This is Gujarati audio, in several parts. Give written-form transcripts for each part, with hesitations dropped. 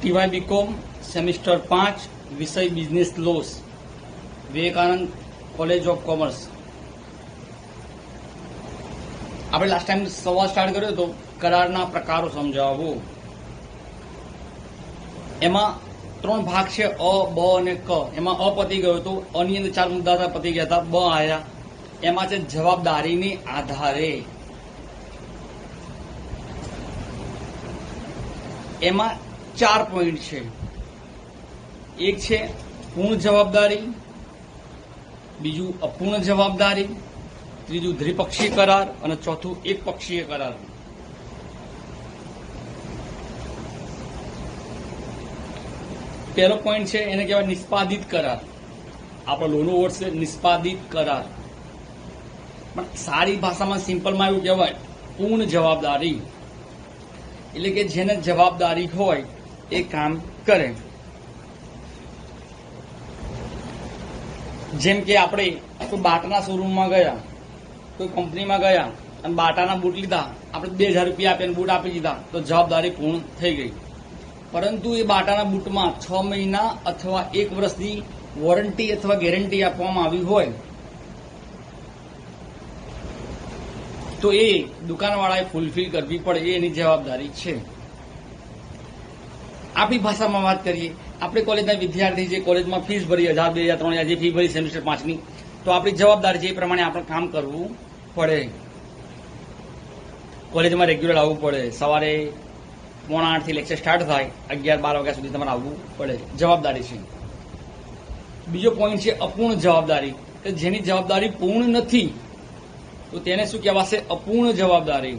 टीवाय बीकॉम सेमिस्टर 5 विषय business laws Vivekananda college of commerce. આપણે લાસ્ટ ટાઈમ સવાલ સ્ટાર્ટ કર્યો હતો કરારના પ્રકારો સમજાવો। એમાં ત્રણ ભાગ છે અ, બ અને ક। એમાં અ પતી ગયો હતો, અની અંદર 4 મુદ્દા પતી ગયા હતા, બ આયા। એમાં છે જવાબદારીને આધારે। એમાં 4 પોઈન્ટ છે। એક છે પૂર્ણ જવાબદારી, બીજું અપૂર્ણ જવાબદારી, ત્રીજું દ્વિપક્ષીય કરાર અને ચોથું એકપક્ષીય કરાર। પહેલો પોઈન્ટ છે એને કહેવાય નિષ્પાદિત કરાર। આપણો લોનો વર્ડ છે નિષ્પાદિત કરાર, પણ સારી ભાષામાં સિમ્પલમાં એવું કહેવાય પૂર્ણ જવાબદારી, એટલે કે જેને જવાબદારી હોય એ કામ કરે। જેમ કે આપણે કોઈ બાટાના શોરૂમમાં ગયા, કોઈ કંપનીમાં ગયા અને બાટાના બૂટ લીધા, આપણે 2000 રૂપિયા આપીને બૂટ આપી દીધા તો જવાબદારી પૂર્ણ થઈ ગઈ। પરંતુ એ બાટાના બૂટમાં 6 મહિના અથવા 1 વર્ષની વોરંટી અથવા ગેરંટી આપવામાં આવી હોય તો એ દુકાનવાળાએ ફૂલફિલ કરવી પડે, એ એની જવાબદારી છે। આપણી ભાષામાં વાત કરીએ, આપણે કોલેજના વિદ્યાર્થી જે કોલેજમાં ફીસ ભરી 1000, 2000, 3000 જે ફી ભરી સેમિસ્ટર 5ની, તો આપણી જવાબદારી છે એ પ્રમાણે આપણે કામ કરવું પડે। કોલેજમાં રેગ્યુલર આવવું પડે, સવારે 7:45 થી લેક્ચર સ્ટાર્ટ થાય, 11-12 વાગ્યા સુધી તમારે આવવું પડે, જવાબદારી છે। બીજો પોઈન્ટ છે અપૂર્ણ જવાબદારી, કે જેની જવાબદારી પૂર્ણ નથી તો તેને શું કહેવાશે? અપૂર્ણ જવાબદારી।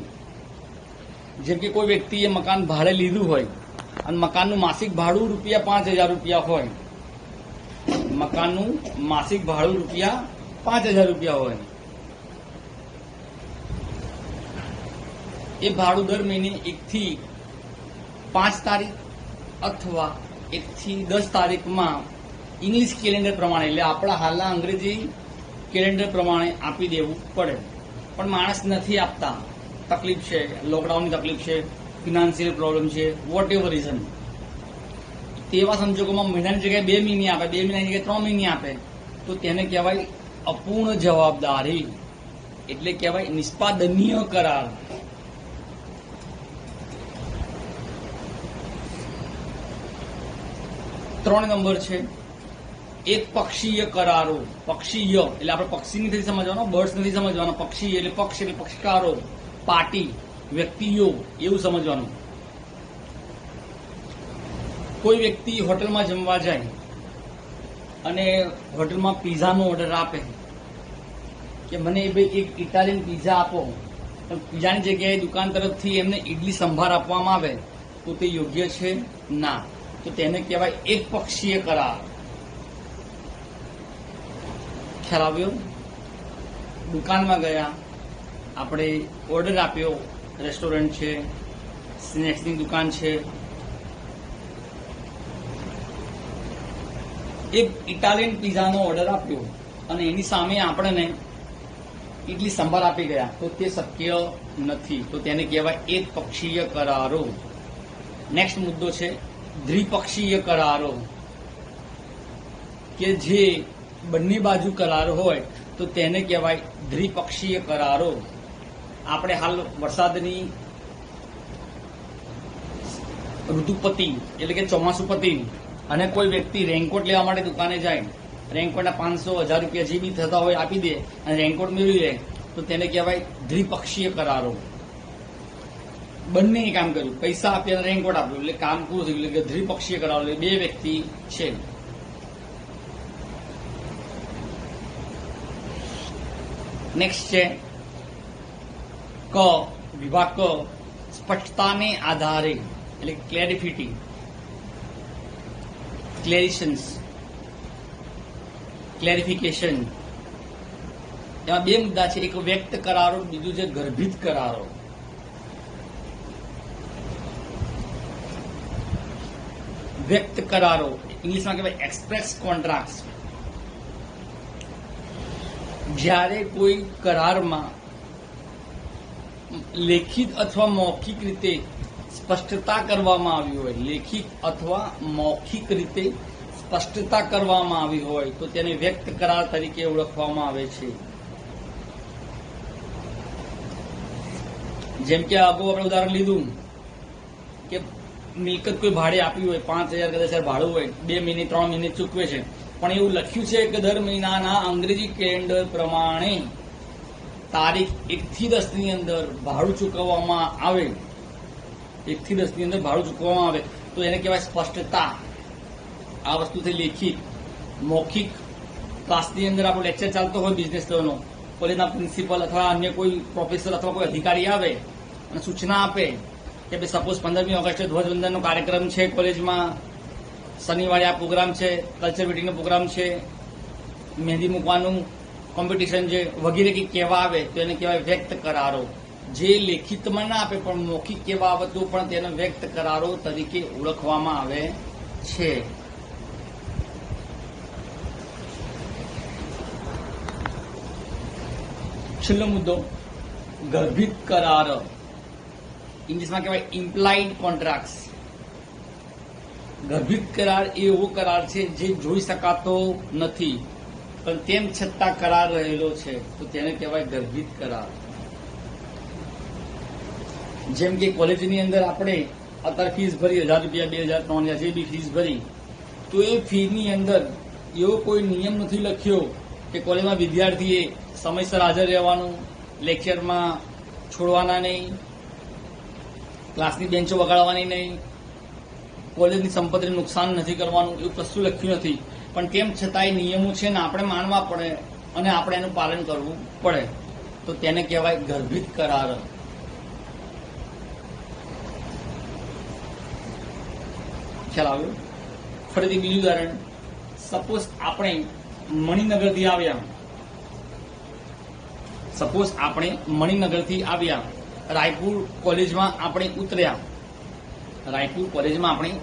જેમ કે કોઈ વ્યક્તિએ મકાન ભાડે લીધું હોય અને મકાનનું માસિક ભાડું ₹5000 હોય, મકાનનું માસિક ભાડું ₹5000 હોય, એ ભાડું દર મહિને 1 થી 5 તારીખ અથવા 1 થી 10 તારીખમાં ઇંગ્લિશ કેલેન્ડર પ્રમાણે, એટલે આપણા હાલના અંગ્રેજી કેલેન્ડર પ્રમાણે આપી દેવું પડે। પણ માણસ નથી આપતા, તકલીફ છે, લોકડાઉનની તકલીફ છે, ફિનાન્શિયલ પ્રોબ્લેમ છે, વોટ એવર રીઝન, તેવા સંજોગોમાં મહિનાની જગ્યાએ 2 મહિને આપે, 2 મહિનાની જગ્યાએ 3 મહિને આપે તો તેને કહેવાય અપૂર્ણ જવાબદારી, એટલે કહેવાય નિષ્પાદનીય કરાર। ત્રણ નંબર છે એકપક્ષીય કરારો। પક્ષીય એટલે આપણે પક્ષી નથી સમજવાનો, બર્ડ્સ નથી સમજવાનો, પક્ષી એટલે પક્ષ એટલે પક્ષકારો, પાર્ટી, વ્યક્તિઓ એવું સમજવાનું। કોઈ વ્યક્તિ હોટલમાં જમવા જાય અને હોટલમાં પીઝાનો ઓર્ડર આપે કે મને ભાઈ એક ઇટાલિયન પીઝા આપો, પીઝાની જગ્યાએ દુકાન તરફથી એમને ઇડલી સંભાર આપવામાં આવે તો તે યોગ્ય છે? ના, તો તેને કહેવાય એકપક્ષીય કરાર। ખ્યાલ આવ્યો? દુકાનમાં ગયા, આપણે ઓર્ડર આપ્યો, રેસ્ટોરન્ટ છે, સ્નેક્સની દુકાન છે, એક ઇટાલિયન પીઝાનો ઓર્ડર આપ્યો અને એની સામે આપણને ઇડલી સંભાર આપી ગયા તો તે શક્ય નથી, તો તેને કહેવાય એકપક્ષીય કરારો। નેક્સ્ટ મુદ્દો છે દ્વિપક્ષીય કરારો, કે જે બંને બાજુ કરાર હોય તો તેને કહેવાય દ્વિપક્ષીય કરારો। આપણે હાલ વરસાદની ઋતુપતિ એટલે કે ચોમાસું પતિ અને કોઈ વ્યક્તિ રેનકોટ લેવા માટે દુકાને જાય, રેનકોટના 500-1000 રૂપિયા જે બી થતા હોય આપી દે અને રેનકોટ મેળવી લે તો તેને કહેવાય દ્વિપક્ષીય કરારો। બંને કામ કર્યું, પૈસા આપ્યા અને રેનકોટ આપ્યું એટલે કામ પૂરું થયું, એટલે દ્વિપક્ષીય કરારો, એટલે 2 વ્યક્તિ છે। નેક્સ્ટ છે ક, વિભાગ ક, સ્પષ્ટતાને આધારે એટલે ક્લેરિફિટી, ક્લેરિફિકેશન। એમાં 2 મુદ્દા છે, એક વ્યક્ત કરારો, બીજું છે ગર્ભિત કરારો। વ્યક્ત કરારો ઇંગ્લિશમાં કહેવાય એક્સપ્રેસ કોન્ટ્રાક્ટ। જ્યારે કોઈ કરારમાં લેખિત અથવા મૌખિક રીતે સ્પષ્ટતા કરવામાં આવી હોય, લેખિત અથવા મૌખિક રીતે સ્પષ્ટતા કરવામાં આવી હોય તો તેને વ્યક્ત કરાર તરીકે ઓળખવામાં આવે છે. જેમ કે અગાઉ આપણે ઉદાહરણ લીધું કે મિલકત કોઈ ભાડે આપી હોય, 5,000 કદાચ ભાડું હોય, 2 મહિને 3 મહિને ચૂકવે છે, પણ એવું લખ્યું છે કે દર મહિનાના અંગ્રેજી કેલેન્ડર પ્રમાણે તારીખ 1 થી 10 ની અંદર ભાડું ચૂકવવામાં આવે, 1 થી 10 ની અંદર ભાડું ચૂકવવામાં આવે તો એને કહેવાય સ્પષ્ટતા. આ વસ્તુ થઈ લેખિત. મૌખિક, ક્લાસની અંદર આપણો લેક્ચર ચાલતો હોય બિઝનેસ લોનો, કોલેજના પ્રિન્સિપલ અથવા અન્ય કોઈ પ્રોફેસર અથવા કોઈ અધિકારી આવે અને સૂચના આપે કે ભાઈ સપોઝ 15મી ઓગસ્ટે ધ્વજવંદનનો કાર્યક્રમ છે કોલેજમાં, શનિવારે આ પ્રોગ્રામ છે, કલ્ચર મીટિંગનો પ્રોગ્રામ છે, મહેંદી મૂકવાનું કોમ્પિટિશન છે વગેરે કંઈક કહેવા આવે તો એને કહેવાય વ્યક્ત કરારો. જે લેખિતમાં ના આપે પણ મૌખિક કહેવા આવે તો પણ તેને વ્યક્ત કરારો તરીકે ઓળખવામાં આવે છે. છેલ્લો મુદ્દો ગર્ભિત કરાર, ઇંગ્લિશમાં કહેવાય ઇમ્પ્લાઇડ કોન્ટ્રાક્ટ્સ. ગર્ભિત કરાર એ એવો કરાર છે જે જોઈ શકાતો નથી પણ તેમ છતાં કરાર રહેલો છે તો તેને કહેવાય ગર્ભિત કરાર. જેમ કે કોલેજની અંદર આપણે અત્યારે ફીસ ભરી 1,000 રૂપિયા, 2,000, 3,000 જે બી ફીસ ભરી, તો એ ફીની અંદર એવો કોઈ નિયમ નથી લખ્યો કે કોલેજમાં વિદ્યાર્થીએ સમયસર હાજર રહેવાનું, લેક્ચરમાં છોડવાના નહીં, ક્લાસની બેન્ચો વગાડવાની નહીં, કોલેજની સંપત્તિને નુકસાન નથી કરવાનું, એવું કશું લખ્યું નથી. પણ તેમ છતાં એ નિયમો છે ને આપણે માનવા પડે અને આપણે એનું પાલન કરવું પડે તો તેને કહેવાય ગર્ભિત કરાર. ખ્યાલ આવ્યો? ફરીથી બીજું ઉદાહરણ, સપોઝ આપણે મણિનગરથી આવ્યા, રાયપુર કોલેજમાં આપણે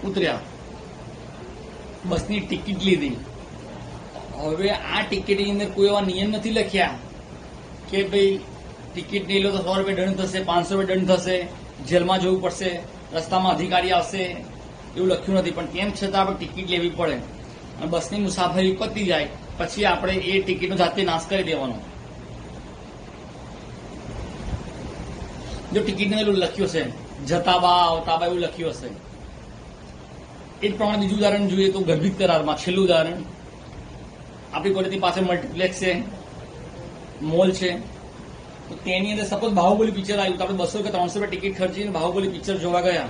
ઉતર્યા, બસની ટિકિટ લીધી. હવે આ ટિકિટની અંદર કોઈ એવા નિયમ નથી લખ્યા કે ભાઈ ટિકિટ નહીં લો તો 100 રૂપિયા દંડ થશે, 500 રૂપિયા દંડ થશે, જેલમાં જવું પડશે, રસ્તામાં અધિકારી આવશે, એવું લખ્યું નથી. પણ તેમ છતાં આપણે ટિકિટ લેવી પડે અને બસની મુસાફરી પતી જાય પછી આપણે એ ટિકિટનો જાતે નાશ કરી દેવાનો. જો ટિકિટને એવું લખ્યું હશે જતા બા આવતા બા એવું લખ્યું હશે. એ જ પ્રમાણે બીજું ઉદાહરણ જોઈએ તો ગર્ભિત કરારમાં છેલ્લું ઉદાહરણ, આપણી કોલેજની પાસે મલ્ટીપ્લેક્સ છે, મોલ છે, તો તેની અંદર સપોઝ બાહુબલી પિક્ચર આવ્યું તો આપણે 200 કે 300 રૂપિયા ટિકિટ ખર્ચીને બાહુબલી પિક્ચર જોવા ગયા.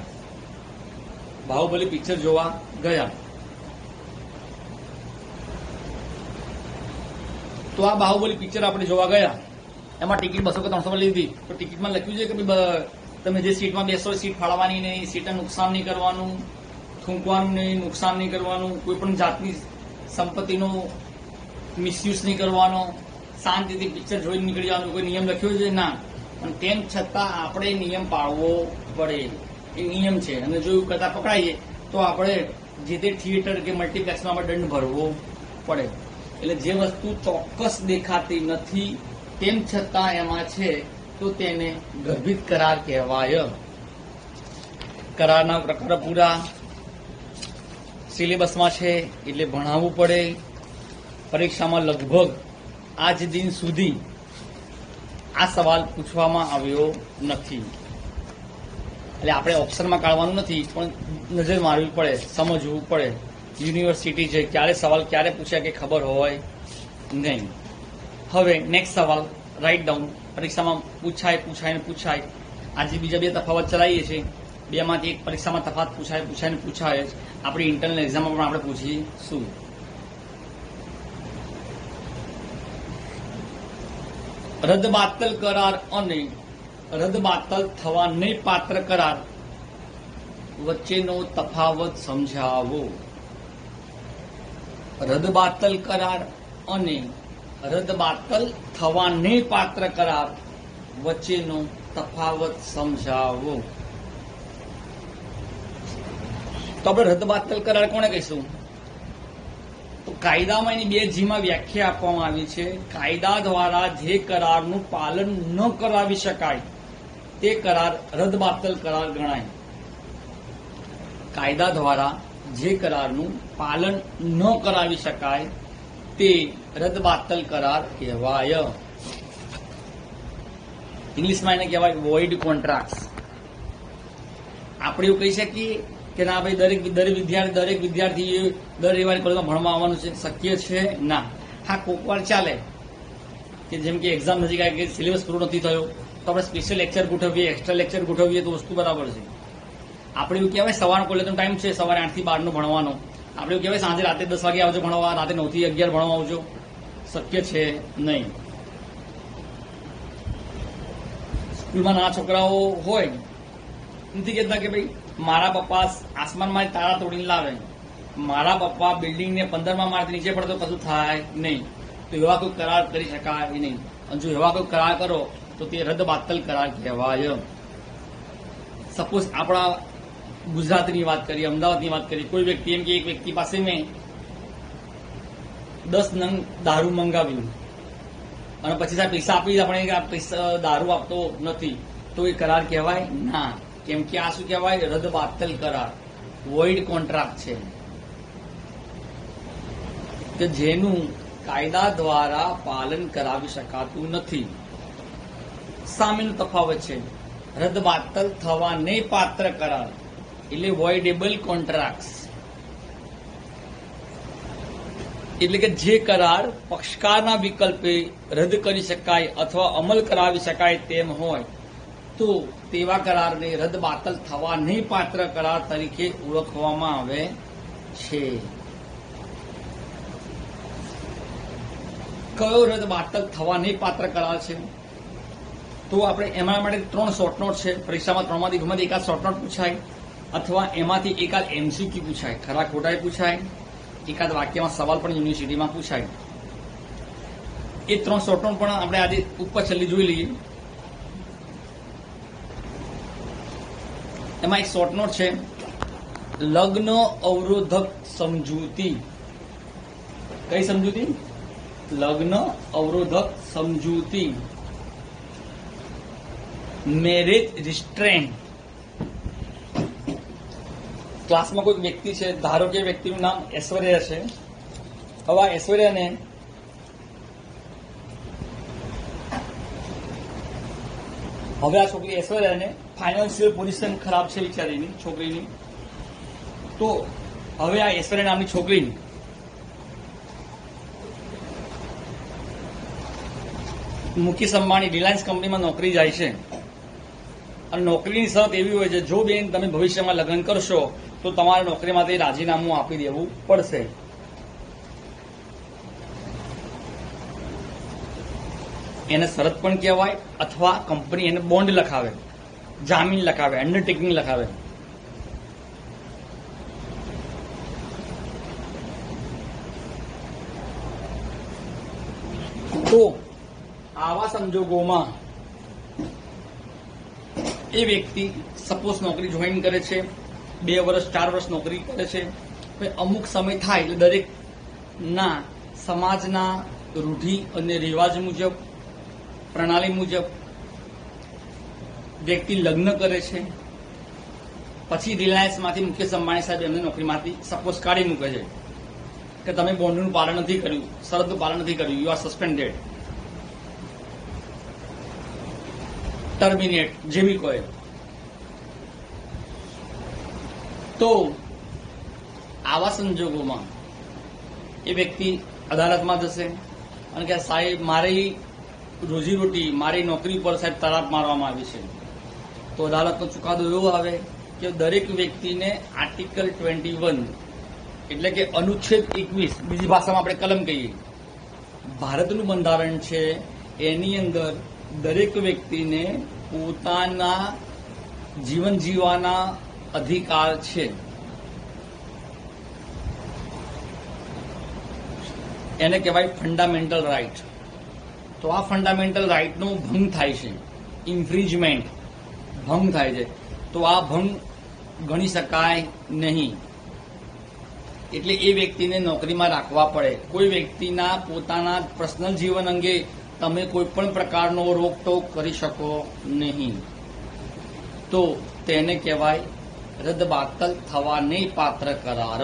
તો આ બાહુબલી પિક્ચર આપણે જોવા ગયા, એમાં ટિકિટ 200 કે 300 લીધી, તો ટિકિટમાં લખ્યું છે કે તમે જે સીટમાં બેસો સીટ ફાળવાની નહીં, સીટને નુકસાન નહીં કરવાનું, થૂંકવાનું નહીં, નુકસાન નહીં કરવાનું, કોઈ પણ જાતની સંપત્તિનો મિસયુઝ નહીં કરવાનો, શાંતિથી પિક્ચર જોઈને નીકળી જવાનું. કોઈ નિયમ લખ્યો છે ના, પણ તેમ છતાં આપણે નિયમ પાળવો પડે. એ નિયમ છે અને જો એવું કરતા પકડાઈએ તો આપણે જે તે થિયેટર કે મલ્ટીપ્લેક્સમાં આપણે દંડ ભરવો પડે. એટલે જે વસ્તુ ચોક્કસ દેખાતી નથી તેમ છતાં એમાં છે તો તેને ગર્ભિત કરાર કહેવાય. કરારના પ્રકાર પૂરા સિલેબસમાં છે એટલે ભણાવવું પડે. પરીક્ષામાં લગભગ આજ દિન સુધી આ સવાલ પૂછવામાં આવ્યો નથી, એટલે આપણે ઓપ્શનમાં કાઢવાનું નથી પણ નજર મારવી પડે, સમજવું પડે. યુનિવર્સિટી છે, ક્યારે સવાલ ક્યારે પૂછ્યા કે ખબર હોય નહીં. હવે નેક્સ્ટ સવાલ રાઇટ ડાઉન. પરીક્ષામાં પૂછાય. આજે બીજા 2 તફાવત ચલાવીએ છીએ, 2 માંથી એક પરીક્ષામાં તફાવત પૂછાય જ. આપણી ઇન્ટરનલ એક્ઝામમાં પણ આપણે પૂછીશું. રદબાતલ કરાર અને રદબાતલ થવાને પાત્ર કરાર વચ્ચેનો તફાવત સમજાવો. રદબાતલ કરાર અને રદબાતલ થવાને પાત્ર કરાર વચ્ચેનો તફાવત સમજાવો. તો આપણે રદબાતલ કરાર કોને કહીશું? તો કાયદામાં એની 2 જીમાં વ્યાખ્યા આપવામાં આવી છે. કાયદા દ્વારા જે કરારનું પાલન ન કરાવી શકાય તે કરાર રદબાતલ કરાર ગણાય. કાયદા દ્વારા જે કરારનું પાલન ન કરાવી શકાય તે રદબાતલ કરાર કહેવાય. ઇંગ્લિશમાં એને કહેવાય વોઇડ કોન્ટ્રાક્ટ. આપણે એવું કહી શકીએ કે ના ભાઈ દરેક વિદ્યાર્થી દર રવિવારે કોલેજમાં ભણવા આવવાનું છે? શક્ય છે ના. હા, કોક વાર ચાલે કે જેમ કે એક્ઝામ નજીક આવી ગઈ, સિલેબસ પૂરો નથી થયો, તો આપણે સ્પેશિયલ લેક્ચર ગોઠવીએ, એક્સ્ટ્રા લેક્ચર ગોઠવીએ તો વસ્તુ બરાબર છે. આપણે એવું કહેવાય સવારનો કોલેજનો ટાઈમ છે, સવારે 8 થી 12 નો ભણવાનો. આપણે એવું કહેવાય સાંજે રાતે 10 વાગે આવજો ભણવા, રાતે 9 થી 11 ભણવા આવજો. શક્ય છે નહીં. સ્કૂલમાં નાના છોકરાઓ હોય, નથી કહેતા કે ભાઈ મારા પપ્પા આસમાનમાં તારા તોડીને લાવે, મારા પપ્પા બિલ્ડિંગને 15મા માળથી નીચે પડે તો કશું થાય નહીં. તો એવા કોઈ કરાર કરી શકાય નહીં. અને જો એવા કોઈ કરાર કરો તો તે રદબાતલ કરાર કહેવાય. સપોઝ આપણા ગુજરાતની વાત કરીએ, અમદાવાદની વાત કરીએ, કોઈ વ્યક્તિ એમ કે એક વ્યક્તિ પાસે મેં 10 નંગ દારૂ મંગાવ્યું અને પછી સાહેબ પૈસા આપી આપણે પૈસા દારૂ આપતો નથી, તો એ કરાર કહેવાય ના. કેમ કે આ શું કહેવાય? રદબાતલ કરાર, વોઇડ કોન્ટ્રાક્ટ છે કે જેનું કાયદા દ્વારા પાલન કરાવી શકાતું નથી. સામેનો તફાવત છે. રદબાતલ થવાને પાત્ર કરાર એટલે વોઇડેબલ કોન્ટ્રાક્ટ, એટલે કે જે કરાર પક્ષકારના વિકલ્પે રદ કરી શકાય અથવા અમલ કરાવી શકાય તેમ હોય તો તેવા કરારને રદબાતલ થવાને પાત્ર કરાર તરીકે ઓળખવામાં આવે છે. કયો રદબાતલ થવાને પાત્ર કરાર છે? તો આપણે એના માટે 3 શોર્ટ નોટ છે. પરીક્ષામાં 3માંથી ગમે એકાદ શોર્ટ નોટ પૂછાય અથવા એમાંથી એકાદ MCQ પૂછાય, ખરા ખોટા પૂછાય, એકાદ વાક્યમાં સવાલ પણ યુનિવર્સિટીમાં પૂછાય. એ 3 શોર્ટ નોટ પણ આપણે આજે ઉપર છેલ્લી જોઈ લઈએ. એમાં એક શોર્ટ નોટ છે, લગ્ન અવરોધક સમજૂતી. કઈ સમજૂતી? લગ્ન અવરોધક સમજૂતી, મેરેજ રિસ્ટ્રેન્ટ. ક્લાસમાં કોઈ વ્યક્તિ છે, ધારો કે વ્યક્તિનું નામ ઐશ્વર્યા છે. હવે આ ઐશ્વર્યાને આ છોકરી ઐશ્વર્યાને ફાઇનાન્શિયલ પોઝિશન ખરાબ છે બિચારીની, છોકરીની. તો હવે આ ઐશ્વર્યા નામની છોકરીની મુકેશ અંબાણી રિલાયન્સ કંપનીમાં નોકરી જાય છે અને નોકરીની શરત એવી હોય છે, જો બેન તમે ભવિષ્યમાં લગ્ન કરશો તો તમારે નોકરીમાંથી રાજીનામું આપી દેવું પડશે. એને શરત પણ કહેવાય અથવા કંપની એને બોન્ડ લખાવે, જામીન લખાવે, અંડરટેકિંગ લખાવે. તો આવા સંજોગોમાં એ વ્યક્તિ સપોઝ નોકરી જોઈન કરે છે, 2 વર્ષ 4 વર્ષ નોકરી કરે છે, અમુક સમય થાય એટલે દરેકના સમાજના રૂઢિ અને રિવાજ મુજબ, પ્રણાલી મુજબ વ્યક્તિ લગ્ન કરે છે. પછી રિલાયન્સમાંથી મુકેશ અંબાણી સાહેબ એમને નોકરીમાંથી સપોઝ કાઢી મૂકે છે કે તમે બોન્ડનું પાલન નથી કર્યું, શરતનું પાલન નથી કર્યું, યુ આર સસ્પેન્ડેડ, ટર્મિનેટ, જે બી કહે. તો આવા સંજોગોમાં એ વ્યક્તિ અદાલતમાં જશે અને કે સાહેબ મારી રોજીરોટી, મારી નોકરી પર સાહેબ તરાપ મારવામાં આવી છે. તો અદાલતનો ચુકાદો એવો આવે કે દરેક વ્યક્તિને આર્ટિકલ 21 એટલે કે અનુચ્છેદ 21, બીજી ભાષામાં આપણે કલમ કહીએ, ભારતનું બંધારણ છે, એની અંદર દરેક વ્યક્તિને પોતાના જીવન જીવવાના અધિકાર છે. એને કહેવાય ફંડામેન્ટલ રાઇટ. તો આ ફંડામેન્ટલ રાઇટનો ભંગ થાય છે, ઇન્ફ્રિજમેન્ટ, ભંગ થાય છે. તો આ ભંગ ગણી શકાય નહીં. એટલે એ વ્યક્તિને નોકરીમાં રાખવા પડે. કોઈ વ્યક્તિના પોતાના પર્સનલ જીવન અંગે તમે કોઈ પણ પ્રકારનો રોકટોક કરી શકો નહીં. તો તેને કહેવાય રદબાતલ થવાને પાત્ર કરાર.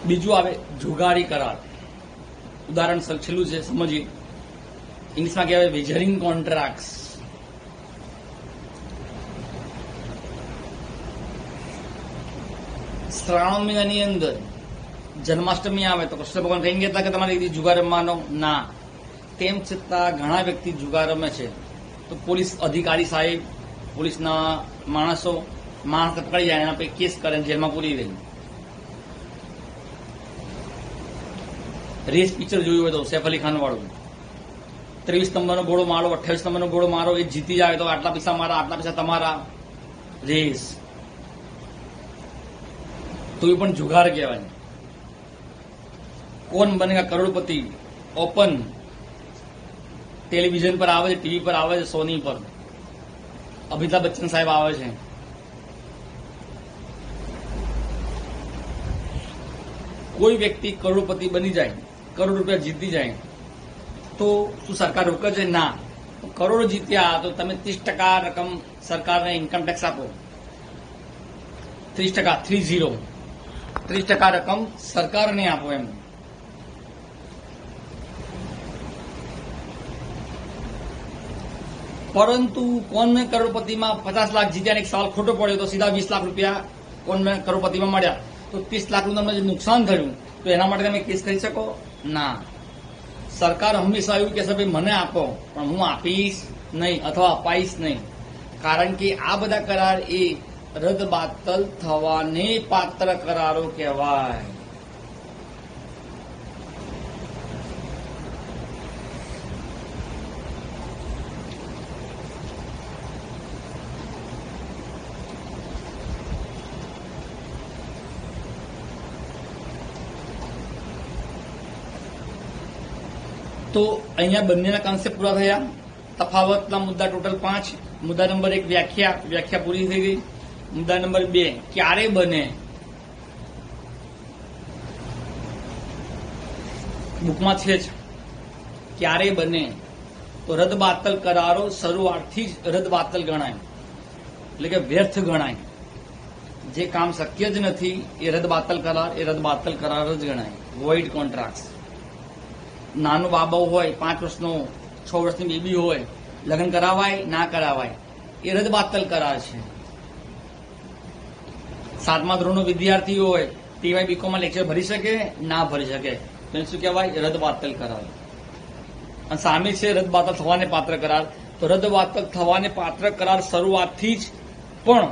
બીજું આવે જુગારી કરાર. ઉદાહરણ છેલ્લું છે, સમજીએ. ઇંગ્લિશમાં કહેવાય વેજરિંગ કોન્ટ્રાક્ટ. શ્રાવણ મહિનાની અંદર જન્માષ્ટમી આવે તો કૃષ્ણ ભગવાન કઈ કહેતા કે તમારે જુગાર રમવાનો ના. તેમ છતાં ઘણા વ્યક્તિ જુગાર રમે છે તો પોલીસ અધિકારી સાહેબ, પોલીસના માણસ પકડી જાય, એના પછી કેસ કરે, જેલમાં પૂરી રહી. રેસ પિક્ચર જોયું હોય તો સૈફ અલી ખાન વાળું, 23 નંબરનો ઘોડો મારો, 28 નંબરનો ઘોડો મારો, એ જીતી જાય તો આટલા પૈસા મારા, આટલા પૈસા તમારા. રેસ તો એ પણ જુગાર કહેવાય. કોણ બનેગા કરોડપતિ ઓપન ટેલિવિઝન પર આવે છે, ટીવી પર આવે છે, સોની પર અમિતાભ બચ્ચન સાહેબ આવે છે. કોઈ વ્યક્તિ કરોડપતિ બની જાય, કરોડ રૂપિયા જીતી જાય તો શું સરકાર રોકે છે? ના. કરોડો જીત્યા તો તમે 30% રકમ સરકારને ઇન્કમ ટેક્સ આપો. 30% રકમ સરકારને આપો એમ. પરંતુ કોણ મેં કરોડપતિમાં 50 લાખ જીત્યા, એક સવાલ ખોટો પડ્યો તો સીધા 20 લાખ રૂપિયા કોણ મેં કરોડપતિમાં મળ્યા, તો 30 લાખનું તમને જે નુકસાન થયું તો એના માટે તમે કેસ કરી શકો? ના. સરકાર હંમેશા એવું કહેશે ભાઈ મને આપો, પણ હું આપીશ નહીં અથવા અપાઈશ નહીં. કારણ કે આ બધા કરાર એ રદબાતલ થવાને પાત્ર કરારો કહેવાય. તો અહીંયા બંનેના કોન્સેપ્ટ પૂરા થયા. તફાવતના મુદ્દા ટોટલ 5. મુદ્દા નંબર 1 વ્યાખ્યા પૂરી થઈ ગઈ. મુદ્દા નંબર 2 ક્યારે બને. બુકમાં છે જ ક્યારે બને તો રદબાતલ કરારો શરૂઆતથી જ રદબાતલ ગણાય, એટલે કે વ્યર્થ ગણાય. જે કામ શક્ય જ નથી એ રદબાતલ કરાર, એ રદબાતલ કરાર જ ગણાય. Void contract. નાનો બાબો હોય, 5 વર્ષનો, 6 વર્ષની બેબી હોય, લગ્ન કરાવાય ના કરાવાય, એ રદબાતલ કરાર છે. 7મા ધોરણનો વિદ્યાર્થી હોય, ટીવાય બીકોમમાં લેક્ચર ભરી શકે ના ભરી શકે, તેને શું કહેવાય? રદબાતલ કરાર. અને સામે છે રદબાતલ થવાને પાત્ર કરાર. તો રદબાતલ થવાને પાત્ર કરાર શરૂઆતથી જ પણ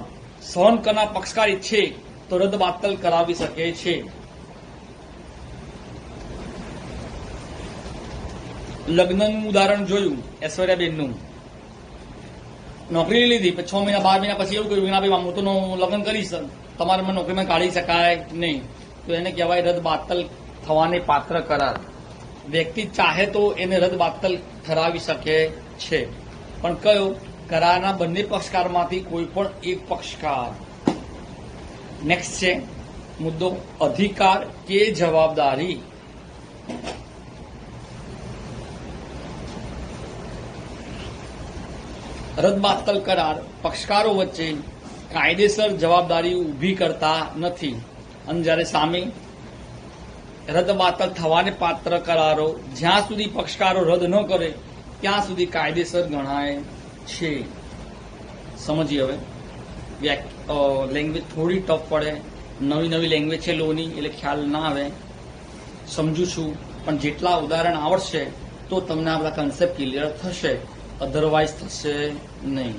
સહન કરનાર પક્ષકાર ઈચ્છે તો રદબાતલ કરાવી શકે છે. લગ્નનું ઉદાહરણ જોયું ઐશ્વર્યાબેનનું. નોકરી લીધી, 6 મહિના 12 મહિના પછી એવું કહ્યું કે ભાઈ હું તો લગ્ન કરીશ, તમારે મને નોકરીમાં કાઢી શકાય નહીં, તો એને કહેવાય રદબાતલ થવાને પાત્ર કરાર. વ્યક્તિ ચાહે તો એને રદબાતલ ઠરાવી શકે છે, પણ કયો? કરારના બંને પક્ષકારમાંથી કોઈ પણ એક પક્ષકાર. નેક્સ્ટ છે મુદ્દો અધિકાર કે જવાબદારી. રદબાતલ કરાર પક્ષકારો વચ્ચે કાયદેસર જવાબદારી ઊભી કરતા નથી, અને જ્યારે સામે રદબાતલ થવાને પાત્ર કરારો જ્યાં સુધી પક્ષકારો રદ ન કરે ત્યાં સુધી કાયદેસર ગણાય છે. સમજીએ હવે. લેંગ્વેજ થોડી ટફ પડે, નવી લેંગ્વેજ છે લોની, એટલે ખ્યાલ ના આવે. સમજુ છું, પણ જેટલા ઉદાહરણ આવડશે તો તમને આ બધા કન્સેપ્ટ ક્લિયર થશે, અધરવાઇઝ થશે નહીં.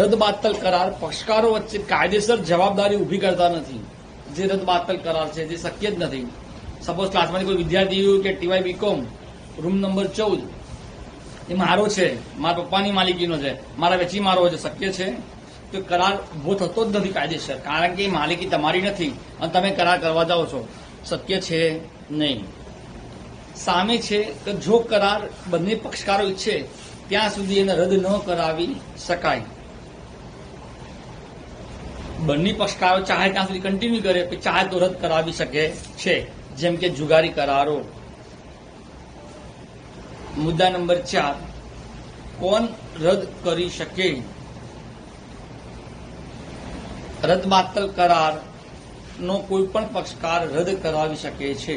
રદબાતલ કરાર પક્ષકારો વચ્ચે કાયદેસર જવાબદારી ઊભી કરતા નથી. જે રદબાતલ કરાર છે જે શક્ય જ નથી. સપોઝ ક્લાસમાંથી કોઈ વિદ્યાર્થી એવું કે ટીવાય બીકોમ રૂમ નંબર 14 એ મારો છે, મારા પપ્પાની માલિકીનો છે, મારા વેચી મારો છે, શક્ય છે? તો કરાર ઉભો થતો જ નથી કાયદેસર, કારણ કે એ માલિકી તમારી નથી અને તમે કરાર કરવા જાઓ છો. શક્ય છે નહીં. સામે છે કે જો કરાર બંને પક્ષકારો ઈચ્છે ત્યાં સુધી એને રદ ન કરાવી શકાય. બંને પક્ષકારો ચાહે ત્યાં સુધી કન્ટિન્યુ કરે, ચાહે તો રદ કરાવી શકે છે. જેમ કે જુગારી કરારો. મુદ્દા નંબર 4, કોણ રદ કરી શકે? રદબાતલ કરારનો કોઈ પણ પક્ષકાર રદ કરાવી શકે છે.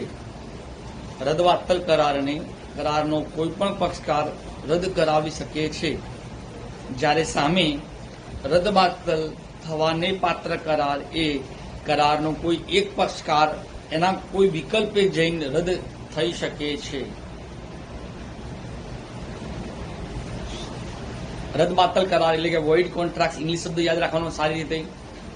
રદબાતલ કરારનો કોઈ પણ પક્ષકાર રદ કરાવી શકે છે, જ્યારે સામે રદબાતલ થવાને પાત્ર કરાર એ કરારનો કોઈ એક પક્ષકાર એના કોઈ વિકલ્પે જઈને રદ થઈ શકે છે. રદબાતલ કરાર એટલે કે વોઇડ કોન્ટ્રાક્ટ, ઇંગ્લિશ શબ્દ યાદ રાખવાનો સારી રીતે.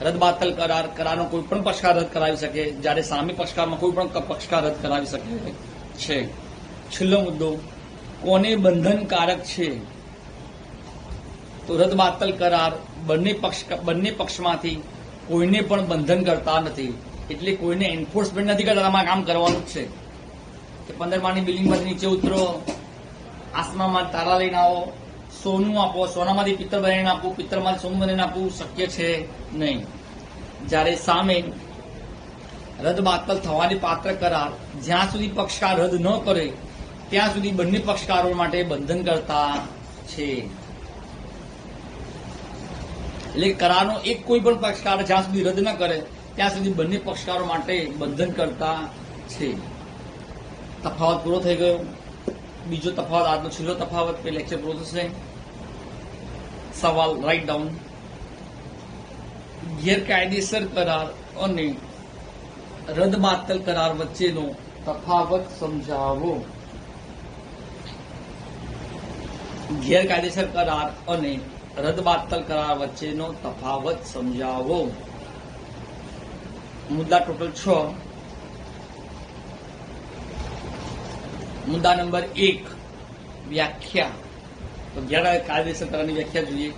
રદબાતલ કરારનો કોઈ પણ પક્ષકાર રદ કરાવી શકે, જ્યારે સામે પક્ષકારમાં કોઈ પણ પક્ષકાર રદ કરાવી શકે છે. છેલ્લો મુદ્દો, કોને બંધનકારક છે? તો રદબાતલ કરાર બંને પક્ષમાંથી કોઈને પણ બંધન કરતા નથી, એટલે કોઈને એન્ફોર્સમેન્ટ નથી કરતા. તમારે કામ કરવાનું જ છે કે 15 માળની બિલ્ડિંગમાંથી નીચે ઉતરો, આસમાનમાં તારા લઈને આવો, સોનું આપો, સોનામાંથી પિત્તળ બનાવીને આપવું, પિત્તળમાંથી સોનું બનાવીને આપવું શક્ય છે નહીં. જ્યારે સામે રદબાતલ થવાની પાત્ર કરાર જ્યાં સુધી પક્ષકાર રદ ન કરે ત્યાં સુધી બંને પક્ષકારો માટે બંધન કરતા છે. એટલે કરારનો એક કોઈ પણ પક્ષકાર જ્યાં સુધી રદ ન કરે ત્યાં સુધી બંને પક્ષકારો માટે બંધન કરતા છે. તફાવત પૂરો થઈ ગયો. બીજો તફાવત, આજનો છેલ્લો તફાવત, કે લેક્ચર પૂરો થશે. સવાલ રાઇટ ડાઉન. ગેરકાયદેસર કરાર અને રદબાતલ કરાર વચ્ચેનો તફાવત સમજાવો. ગેરકાયદેસર કરાર અને રદબાતલ કરાર વચ્ચેનો તફાવત સમજાવો. મુદ્દા ટોટલ 6. મુદ્દા નંબર 1, વ્યાખ્યા. તો ગેરકાયદેસર કરારની વ્યાખ્યા જોઈએ.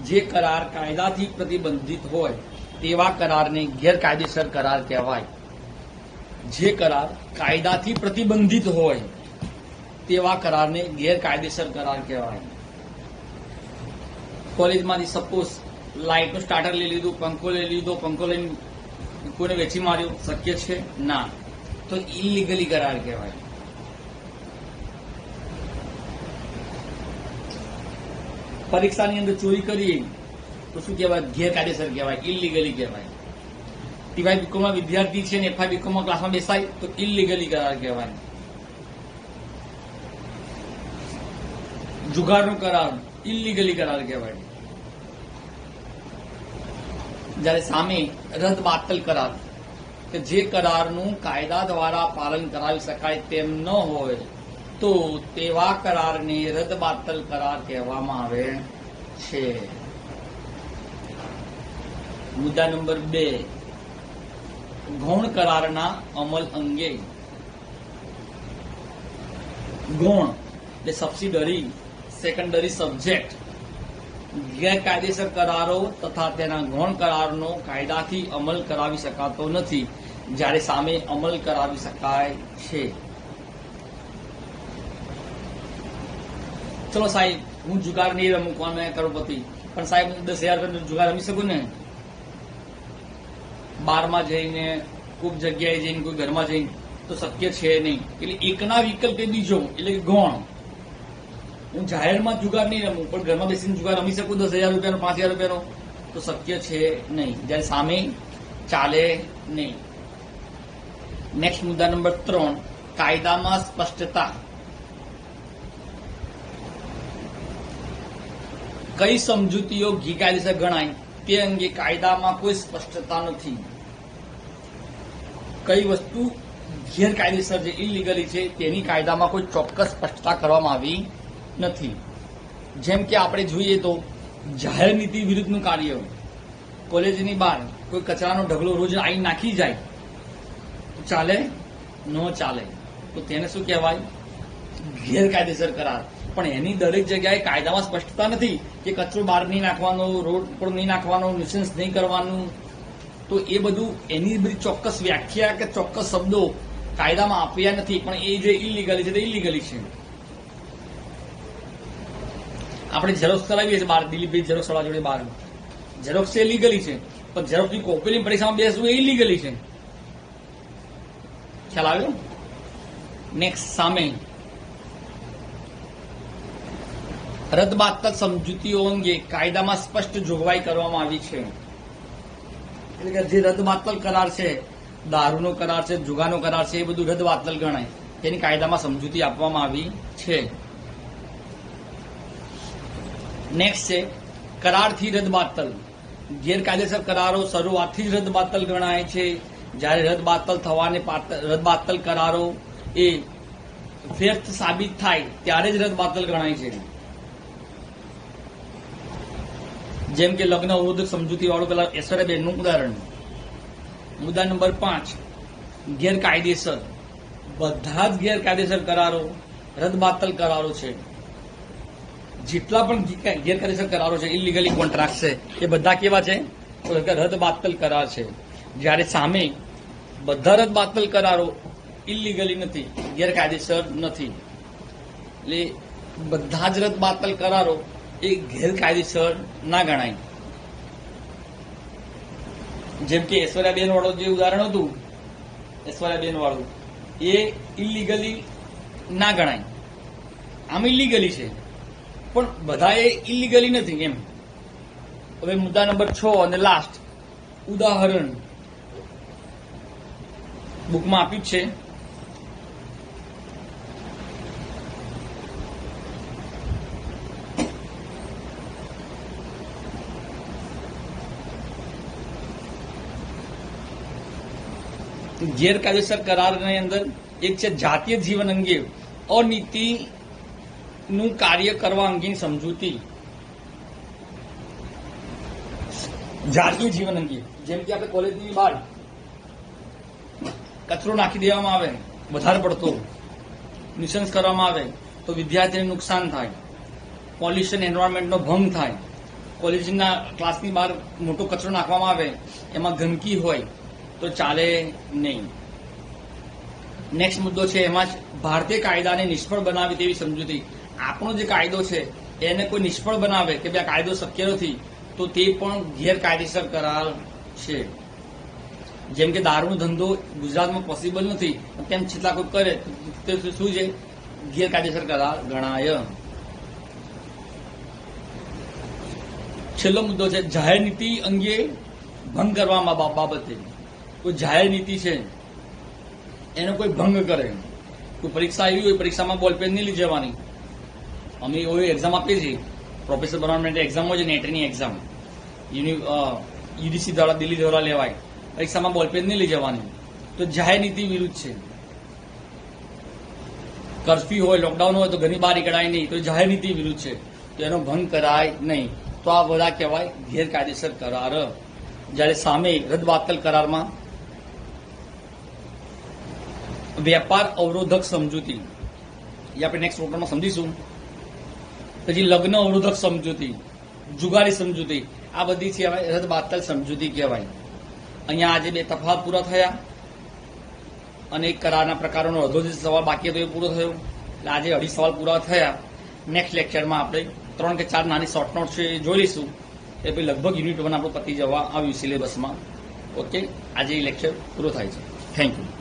જે કરાર કાયદાથી પ્રતિબંધિત હોય તેવા કરારને ગેરકાયદેસર કરાર કહેવાય. જે કરાર કાયદાથી પ્રતિબંધિત હોય તેવા કરારને ગેરકાયદેસર કરાર કહેવાય. કોલેજમાંથી સપોઝ લાઇટનું સ્ટાર્ટર લઈ લીધું, પંખો લઈ લીધો, પંખો લઈને કોઈને વેચી માર્યો, શક્ય છે? ના. તો ઇલીગલી કરાર કહેવાય. પરીક્ષાની અંદર ચોરી કરીએ તો શું કહેવાય? ગેરકાયદેસર કહેવાય, ઇલીગલી કહેવાય. ટીવાય બીકોમમાં વિદ્યાર્થી છે ને એફઆઈ બીકોમમાં ક્લાસમાં બેસાય તો ઇલીગલી કરાર કહેવાય. જુગારનો કરાર ઇલીગલી કરાર કહેવાય. જ્યારે સામે રદબાતલ કરાર, કે જે કરારનું કાયદા દ્વારા પાલન કરાવી શકાય તેમ ન હોય તો તેવા કરારને રદબાતલ કરાર કહેવામાં આવે છે. મુદ્દા નંબર 2, ગૌણ કરારના અમલ અંગે. ગૌણ એટલે સબસિડરી, સેકન્ડરી સબ્જેક્ટ. ગેરકાયદેસર કરારો તથા તેના ગૌણ કરારનો કાયદાથી અમલ કરાવી શકાતો નથી, જ્યારે સામે અમલ કરાવી શકાય છે. ચલો સાહેબ, હું જુગાર નહીં રમું, કોણ મેં કરોડપતિ, પણ સાહેબ હું 10,000 જુગાર રમી શકું ને? બારમાં જઈને, ખૂબ જગ્યાએ જઈને, કોઈ ઘરમાં જઈને તો શક્ય છે નહીં. એટલે એકના વિકલ્પે બીજો એટલે ગૌણ. હું જાહેરમાં જુગાર નહીં રમું પણ ઘરમાં બેસીને જુગાર રમી શકું 10,000 રૂપિયાનો, 5,000 રૂપિયાનો, તો શક્ય છે નહીં, જ્યારે સામે ચાલે નહીં. નેક્સ્ટ મુદ્દા નંબર 3, કાયદામાં સ્પષ્ટતા. કઈ સમજૂતીઓ ગેરકાયદેસર ગણાય તે અંગે કાયદામાં કોઈ સ્પષ્ટતા નથી. કઈ વસ્તુ ગેરકાયદેસર છે, ઇલીગલી છે, તેની કાયદામાં કોઈ ચોક્કસ સ્પષ્ટતા કરવામાં આવી નથી. જેમ કે આપણે જોઈએ તો જાહેર નીતિ વિરુદ્ધનું કાર્ય, કોલેજની બહાર કોઈ કચરાનો ઢગલો રોજ આઈ નાખી જાય તો ચાલે? ન ચાલે. તો તેને શું કહેવાય? ગેરકાયદેસર કરાર. પણ એની દરેક જગ્યાએ કાયદામાં સ્પષ્ટતા નથી કે કચરો બહાર નહીં નાખવાનો, રોડ પર નહીં નાખવાનો, ન્યુસન્સ નહીં કરવાનું. તો એ બધું એની બધી ચોક્કસ વ્યાખ્યા કે ચોક્કસ શબ્દો કાયદામાં આપ્યા નથી, પણ એ જે ઇલીગલી છે તે ઇલીગલી છે. આપણે ઝેરોક્સ કરાવીએ છીએ બહાર, દિલીપભાઈ ઝેરોક્સ વાળા જોડે બહાર, ઝેરોક્સ એ લીગલી છે, પણ ઝેરોક્સની કોપીની પરીક્ષામાં બેસવું એ ઇલીગલી છે. ખ્યાલ આવ્યો? નેક્સ્ટ, સામે રદબાતલ સમજૂતીઓ અંગે કાયદામાં સ્પષ્ટ જોગવાઈ કરવામાં આવી છે. એટલે કે જે રદબાતલ કરાર છે, દારૂનો કરાર છે, જુગાનો કરાર છે, એ બધું રદબાતલ ગણાય. તેની કાયદામાં સમજૂતી આપવામાં આવી છે. નેક્સ્ટ છે કરારથી રદબાતલ. ગેરકાયદેસર કરારો શરૂઆતથી જ રદબાતલ ગણાય છે. જ્યારે રદબાતલ થવાને રદબાતલ કરારો એ વ્યર્થ સાબિત થાય ત્યારે જ રદબાતલ ગણાય છે. જેમ કે લગ્ન અવરોધક સમજૂતી વાળું પેલા ઐશ્વર્યાબેનનું ઉદાહરણ. મુદ્દા નંબર 5, ગેરકાયદેસર. બધા જ ગેરકાયદેસર કરારો રદબાતલ કરારો છે. જેટલા પણ ગેરકાયદેસર કરારો છે, ઇલીગલી કોન્ટ્રાક્ટ છે, એ બધા કેવા છે? રદબાતલ કરાર છે. જ્યારે સામે બધા રદબાતલ કરારો ઇલીગલી નથી, ગેરકાયદેસર નથી. એટલે બધા જ રદબાતલ કરારો એ ગેરકાયદેસર ના ગણાય. જેમ કે ઐશ્વર્યાબેન વાળું જે ઉદાહરણ હતું, ઐશ્વર્યાબેન વાળું એ ઇલીગલી ના ગણાય. આમ ઇલીગલી છે પણ બધા એ ઇલીગલી નથી એમ. હવે મુદ્દા નંબર 6 અને લાસ્ટ, ઉદાહરણ બુકમાં આપ્યું છે. ગેરકાયદેસર કરારની અંદર એક છે જાતીય જીવન અંગે અનીતિનું કાર્ય કરવા અંગેની સમજૂતી. જાતીય જીવન અંગે, જેમ કે આપણે કોલેજની બહાર કચરો નાખી દેવામાં આવે વધારે પડતો, ન્યુસન્સ કરવામાં આવે તો વિદ્યાર્થીને નુકસાન થાય, પોલ્યુશન એન્વાયરમેન્ટનો ભંગ થાય, કોલેજના ક્લાસની બહાર મોટો કચરો નાખવામાં આવે, એમાં ગંદકી હોય તો ચાલે નહીં. નેક્સ્ટ મુદ્દો છે એમાં જ ભારતીય કાયદાને નિષ્ફળ બનાવે તેવી સમજૂતી. આપણો જે કાયદો છે એને કોઈ નિષ્ફળ બનાવે કે આ કાયદો શક્ય નથી તો તે પણ ગેરકાયદેસર કરાર છે. જેમ કે દારૂનો ધંધો ગુજરાતમાં પોસિબલ નથી, તેમ છતાં કોઈ કરે તો શું છે? ગેરકાયદેસર કરાર ગણાય. છેલ્લો મુદ્દો છે જાહેર નીતિ અંગે ભંગ કરવામાં બાબતે. કોઈ જાહેર નીતિ છે એનો કોઈ ભંગ કરે, કોઈ પરીક્ષા આવી હોય, પરીક્ષામાં બોલપેન નહીં લઈ જવાની. અમે એવી એક્ઝામ આપીએ છીએ, પ્રોફેસર બનવા માટે એક્ઝામ હોય છે, નેટની એક્ઝામ યુડીસી દ્વારા, દિલ્હી દ્વારા લેવાય. પરીક્ષામાં બોલપેન નહીં લઈ જવાની, તો જાહેર નીતિ વિરુદ્ધ છે. કર્ફ્યુ હોય, લોકડાઉન હોય તો ઘરની બહાર નીકળાય નહીં, તો જાહેર નીતિ વિરુદ્ધ છે, તો એનો ભંગ કરાય નહીં. તો આ બધા કહેવાય ગેરકાયદેસર કરાર. જ્યારે સામે રદબાતલ કરારમાં વેપાર અવરોધક સમજૂતી, એ આપણે નેક્સ્ટ પ્રોગ્રામમાં સમજીશું. પછી લગ્ન અવરોધક સમજૂતી, જુગારી સમજૂતી, આ બધી કહેવાય રદબાતલ સમજૂતી કહેવાય. અહીંયા આજે 2 તફાવત પૂરા થયા અને એક કરારના પ્રકારોનો અડધો જે સવાલ બાકી હતો એ પૂરો થયો. એટલે આજે 2.5 સવાલ પૂરા થયા. નેક્સ્ટ લેક્ચરમાં આપણે 3 કે 4 નાની શોર્ટ નોટ છે એ જોઈ લઈશું. એ પછી લગભગ યુનિટ 1 આપણું પતી જવા આવ્યું સિલેબસમાં. ઓકે, આજે એ લેક્ચર પૂરો થાય છે. Thank you.